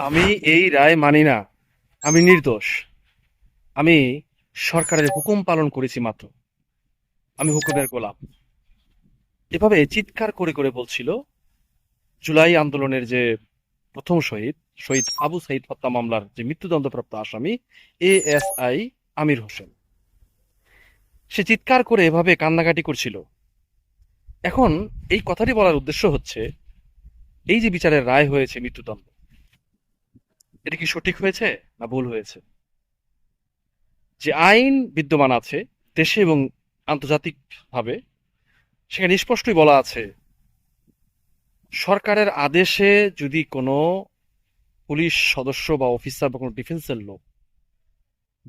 আমি এই রায় মানি না। আমি নির্দোষ। আমি সরকারের হুকুম পালন করেছি মাত্র। আমি হুকুমের গোলাম। এভাবে চিৎকার করে করে বলছিল জুলাই আন্দোলনের যে প্রথম শহীদ, শহীদ আবু সাইদ হত্যা মামলার যে মৃত্যুদণ্ডপ্রাপ্ত আসামি এএসআই আমির হোসেন। সে চিৎকার করে এভাবে কান্নাকাটি করছিল। এখন এই কথাটি বলার উদ্দেশ্য হচ্ছে, এই যে বিচারের রায় হয়েছে মৃত্যুদণ্ড, এটা কি সঠিক হয়েছে না ভুল হয়েছে? যে আইন বিদ্যমান আছে দেশে এবং আন্তর্জাতিকভাবে, সেখানে স্পষ্টই বলা আছে, সরকারের আদেশে যদি কোনো পুলিশ সদস্য বা অফিসার বা কোনো ডিফেন্সের লোক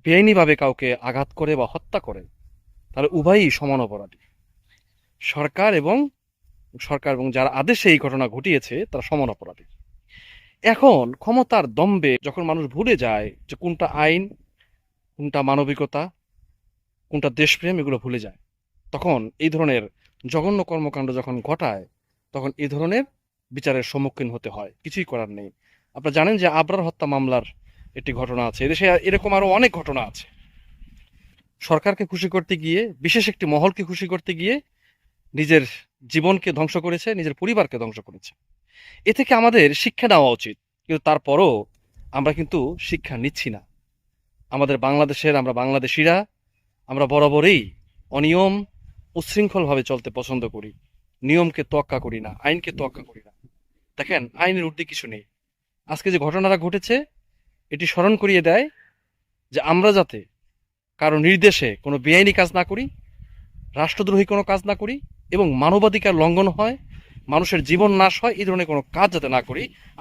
বেআইনিভাবে কাউকে আঘাত করে বা হত্যা করে, তাহলে উভয়ই সমান অপরাধী। সরকার এবং যার আদেশে এই ঘটনা ঘটিয়েছে তারা সমান অপরাধী। এখন ক্ষমতার দম্ভে যখন মানুষ ভুলে যায় যে কোনটা আইন, কোনটা মানবিকতা, কোনটা দেশপ্রেম, এগুলো ভুলে যায়, তখন এই ধরনের জঘন্য কর্মকাণ্ড যখন ঘটায়, তখন এই ধরনের বিচারের সম্মুখীন হতে হয়। কিছুই করার নেই। আপনারা জানেন যে আবরার হত্যা মামলার একটি ঘটনা আছে, এদেশে এরকম আরো অনেক ঘটনা আছে। সরকারকে খুশি করতে গিয়ে, বিশেষ একটি মহলকে খুশি করতে গিয়ে নিজের জীবনকে ধ্বংস করেছে, নিজের পরিবারকে ধ্বংস করেছে। এ থেকে আমাদের শিক্ষা নেওয়া উচিত, কিন্তু তারপরও আমরা কিন্তু শিক্ষা নিচ্ছি না। আমরা বাংলাদেশিরা, আমরা বরাবরই অনিয়ম, উচ্ছৃঙ্খলভাবে চলতে পছন্দ করি। নিয়মকে তোয়াক্কা করি না, আইনকে তোয়াক্কা করি না। দেখেন, আইনের ঊর্ধ্বে কিছু নেই। আজকে যে ঘটনাটা ঘটেছে, এটি স্মরণ করিয়ে দেয় যে আমরা যাতে কারো নির্দেশে কোনো বেআইনি কাজ না করি, রাষ্ট্রদ্রোহী কোনো কাজ না করি, এবং মানবাধিকার লঙ্ঘন হয়, মানুষের জীবন নাশ হয়, এই ধরনের কোনো কাজ যাতে না করি।